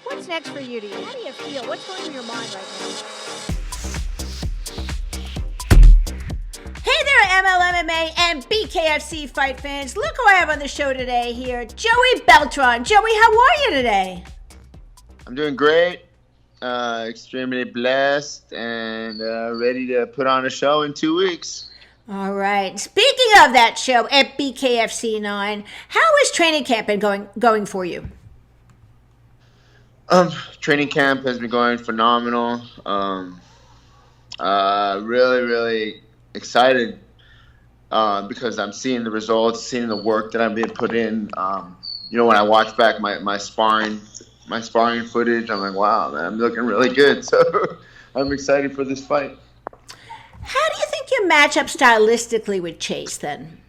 What's next for you? How do you feel? What's going through your mind right now? Hey there, MMA and BKFC fight fans. Look who I have on the show today here, Joey Beltran. Joey, how are you today? I'm doing great. Extremely blessed and ready to put on a show in 2 weeks. All right. Speaking of that show at BKFC 9, how is training camp been going for you? Training camp has been going phenomenal. Really excited because I'm seeing the results, seeing the work that I've been put in. When I watch back my sparring footage, I'm like, wow, man, I'm looking really good. So I'm excited for this fight. How do you think you match up stylistically with Chase then?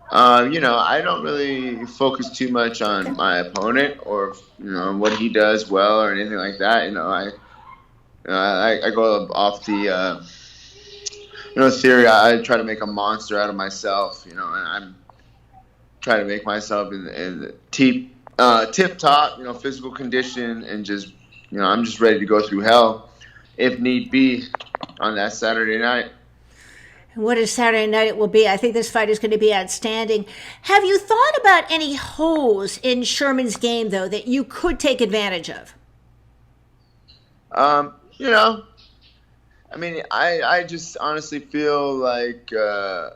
I don't really focus too much on my opponent or what he does well or anything like that. I go off the theory. I try to make a monster out of myself. And I'm trying to make myself in tip top, physical condition, and just I'm just ready to go through hell if need be on that Saturday night. What a Saturday night it will be. I think this fight is going to be outstanding. Have you thought about any holes in Sherman's game, though, that you could take advantage of? I just honestly feel like, if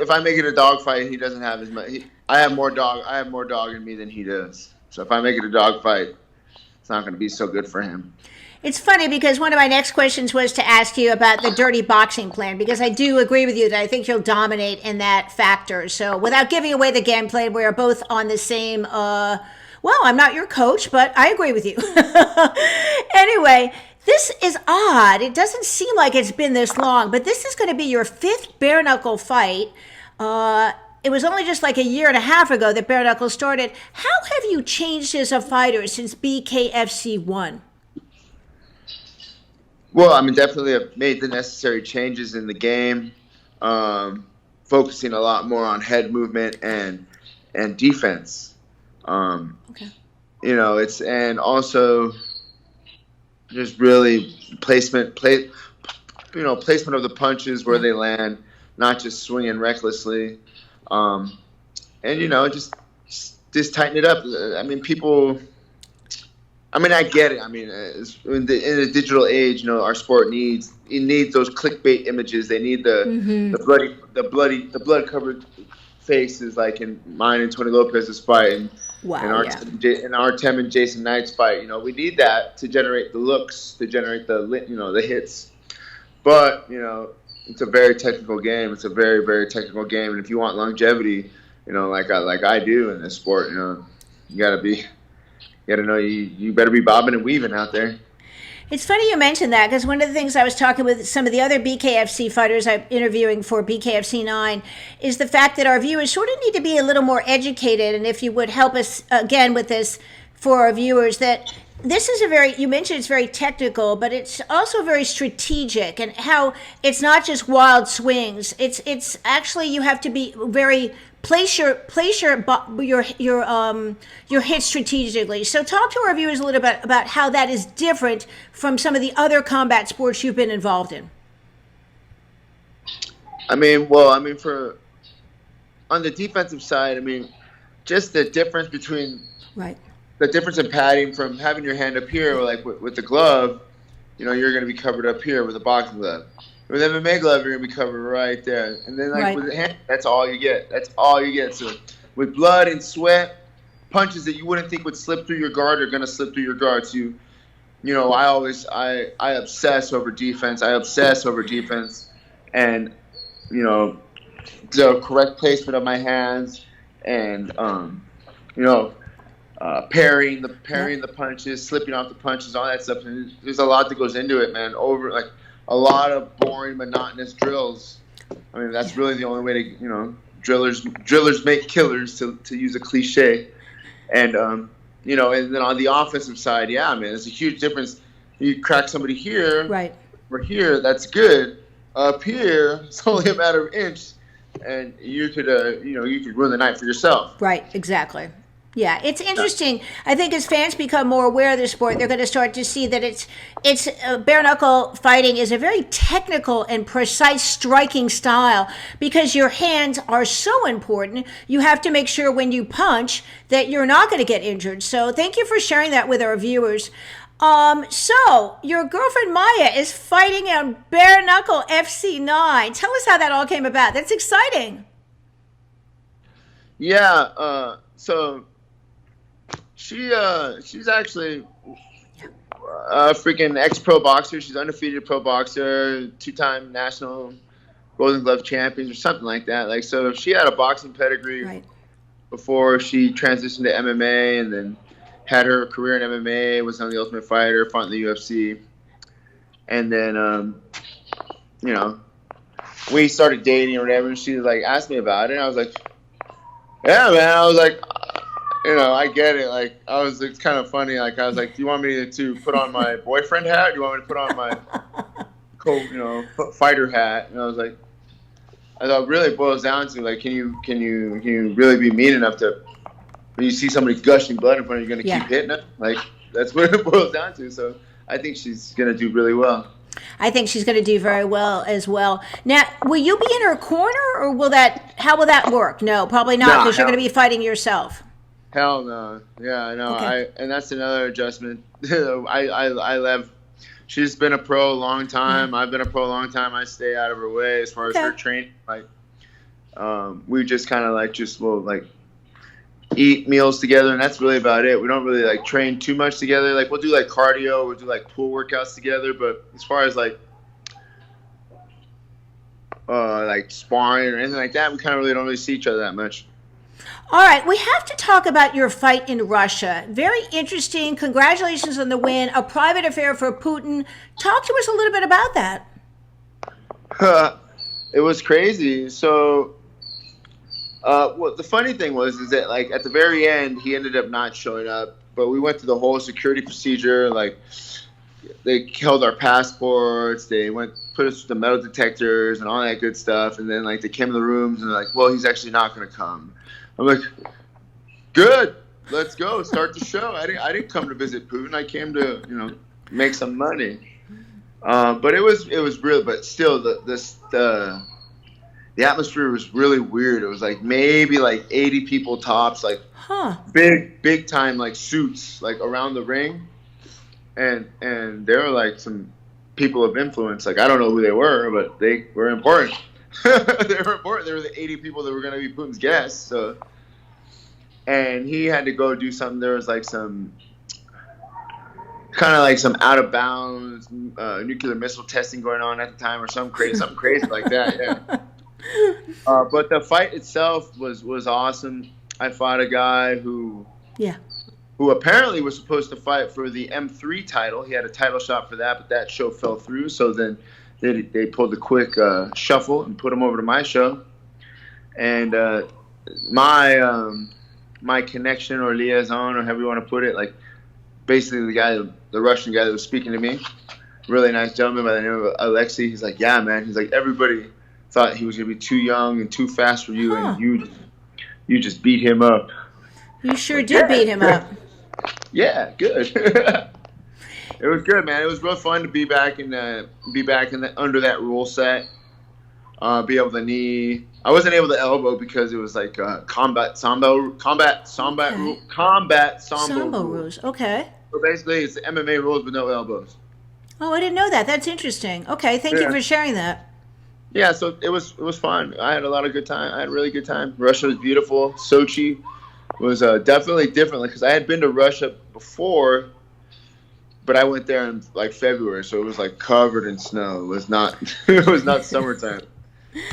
I make it a dog fight, he doesn't have as much. I have more dog in me than he does. So if I make it a dog fight, it's not going to be so good for him. It's funny because one of my next questions was to ask you about the dirty boxing plan, because I do agree with you that I think you'll dominate in that factor. So without giving away the game plan, we are both on the same, I'm not your coach, but I agree with you. Anyway, this is odd. It doesn't seem like it's been this long, but this is going to be your 5th bare-knuckle fight. It was only just like a year and a half ago that bare-knuckle started. How have you changed as a fighter since BKFC 1? Well, definitely have made the necessary changes in the game, focusing a lot more on head movement and defense. Okay. And also just really placement of the punches where they land, not just swinging recklessly. Just tighten it up. I get it. In the digital age, our sport needs those clickbait images. They need the blood covered faces, like in mine and Tony Lopez's fight, and Artem and Jason Knight's fight. We need that to generate the looks, to generate the hits. But it's a very technical game. It's a very, very technical game, and if you want longevity, like I do in this sport, you gotta know you better be bobbing and weaving out there. It's funny you mentioned that, because one of the things I was talking with some of the other BKFC fighters I'm interviewing for BKFC 9 is the fact that our viewers sort of need to be a little more educated, and if you would help us again with this for our viewers, that this is you mentioned it's very technical, but it's also very strategic, and how it's not just wild swings. It's actually, you have to be very place your hits strategically. So talk to our viewers a little bit about how that is different from some of the other combat sports you've been involved in. On the defensive side, just the difference between the difference in padding from having your hand up here, like with the glove, you're going to be covered up here with a boxing glove. With MMA glove, you're going to be covered right there. And then with the hand, that's all you get. So with blood and sweat, punches that you wouldn't think would slip through your guard are going to slip through your guard. So I obsess over defense. And, the correct placement of my hands and, parrying the punches, slipping off the punches, all that stuff. And there's a lot that goes into it, man. A lot of boring, monotonous drills. That's really the only way to, drillers make killers, to use a cliche. And, and then on the offensive side, there's a huge difference. You crack somebody here, right? Or here, that's good. Up here, it's only a matter of inch and you could you could ruin the night for yourself. Right, exactly. Yeah, it's interesting. I think as fans become more aware of the sport, they're going to start to see that it's bare knuckle fighting is a very technical and precise striking style because your hands are so important. You have to make sure when you punch that you're not going to get injured. So thank you for sharing that with our viewers. So your girlfriend Maia is fighting on bare knuckle FC9. Tell us how that all came about. That's exciting. Yeah. So she's actually a freaking ex-pro boxer. She's undefeated pro boxer, 2-time national Golden Glove champion or something like that. Like, so she had a boxing pedigree before she transitioned to MMA, and then had her career in MMA, was on The Ultimate Fighter, fought in the UFC. And then, we started dating or whatever, and she like asked me about it, and I was like, yeah, man. I was like, I get it. Like, it's kind of funny. Like, I was like, do you want me to put on my boyfriend hat? Do you want me to put on my fighter hat? And I was like, I thought it really boils down to, like, can you really be mean enough to, when you see somebody gushing blood in front of you, you're going to keep hitting them? Like, that's what it boils down to. So I think she's going to do really well. I think she's going to do very well as well. Now, will you be in her corner, or how will that work? No, probably not, because you're going to be fighting yourself. Hell no. Yeah, I know. Okay. And that's another adjustment. I love. She's been a pro a long time. I've been a pro a long time. I stay out of her way as far as her training. Like, we just kind of will eat meals together, and that's really about it. We don't really train too much together. Like, we'll do cardio, we'll do pool workouts together. But as far as sparring or anything like that, we kind of really don't really see each other that much. All right, we have to talk about your fight in Russia. Very interesting. Congratulations on the win. A private affair for Putin. Talk to us a little bit about that. It was crazy. So, what the funny thing was is that at the very end, he ended up not showing up. But we went through the whole security procedure. They held our passports. They put us through the metal detectors and all that good stuff. And then they came in the rooms and they're like, well, he's actually not going to come. I'm like, good, let's go, start the show. I didn't come to visit Putin. I came to make some money. But it was real. But still, the atmosphere was really weird. It was maybe 80 people tops, big time suits around the ring, and there were some people of influence. I don't know who they were, but they were important. They were important. They were the 80 people that were going to be Putin's guests. So, and he had to go do something. There was some kind of some out of bounds nuclear missile testing going on at the time, or something crazy like that. Yeah. But the fight itself was awesome. I fought a guy who apparently was supposed to fight for the M3 title. He had a title shot for that, but that show fell through. So then they pulled a quick shuffle and put him over to my show. And my connection or liaison, or however you want to put it, basically the Russian guy that was speaking to me, really nice gentleman by the name of Alexei. He's like, yeah, man. He's like, everybody thought he was going to be too young and too fast for you, and you just beat him up. You sure did beat him up. Yeah, good. It was good, man. It was real fun to be back in under that rule set. Be able to knee. I wasn't able to elbow because it was combat sambo rules. Okay. So basically, it's the MMA rules with no elbows. Oh, I didn't know that. That's interesting. Okay, thank you for sharing that. Yeah, so it was fun. I had a lot of good time. I had a really good time. Russia was beautiful. Sochi was definitely different because I had been to Russia before, but I went there in February, so it was covered in snow. It was not summertime.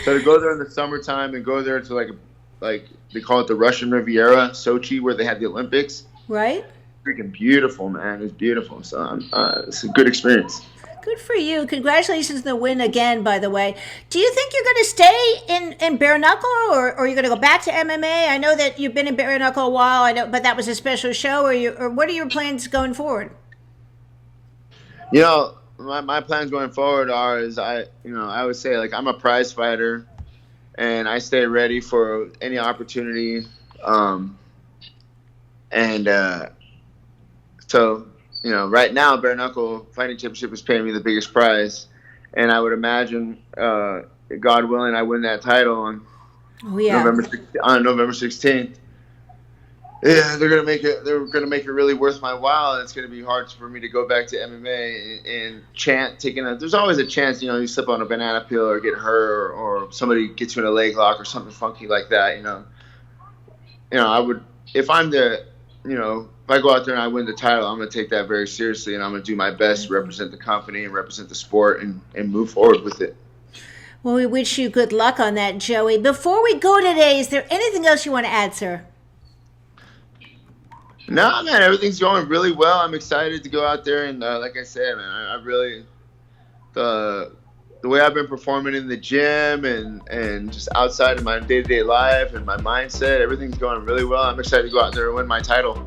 So to go there in the summertime and go there to they call it the Russian Riviera, Sochi, where they had the Olympics. Right. Freaking beautiful, man. It was beautiful. So it's a good experience. Good for you. Congratulations on the win again, by the way. Do you think you're going to stay in bare knuckle, or are you going to go back to MMA? I know that you've been in bare knuckle a while, I know, but that was a special show. Or what are your plans going forward? My plans going forward are I would say I'm a prize fighter, and I stay ready for any opportunity. So, right now, Bare Knuckle Fighting Championship is paying me the biggest prize, and I would imagine, God willing, I win that title on November 16th. Yeah, they're gonna make it. They're gonna make it really worth my while, and it's gonna be hard for me to go back to MMA and there's always a chance, you slip on a banana peel or get hurt, or somebody gets you in a leg lock or something funky like that. I would, if I go out there and I win the title, I'm gonna take that very seriously, and I'm gonna do my best to represent the company and represent the sport and move forward with it. Well, we wish you good luck on that, Joey. Before we go today, is there anything else you want to add, sir? No, man, everything's going really well. I'm excited to go out there and, like I said, man, I really, the way I've been performing in the gym and just outside of my day-to-day life and my mindset, everything's going really well. I'm excited to go out there and win my title.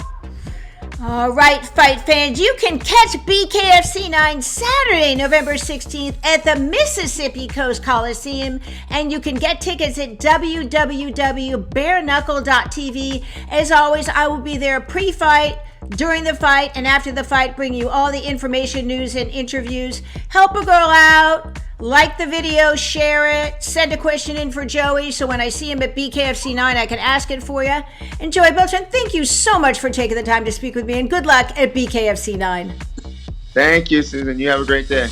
All right, fight fans, you can catch BKFC 9 Saturday, November 16th at the Mississippi Coast Coliseum, and you can get tickets at www.bare-knuckle.tv. As always, I will be there pre-fight, during the fight, and after the fight, bring you all the information, news, and interviews. Help a girl out. Like the video, share it, send a question in for Joey so when I see him at BKFC 9, I can ask it for you. And Joey Beltran, thank you so much for taking the time to speak with me, and good luck at BKFC 9. Thank you, Susan. You have a great day.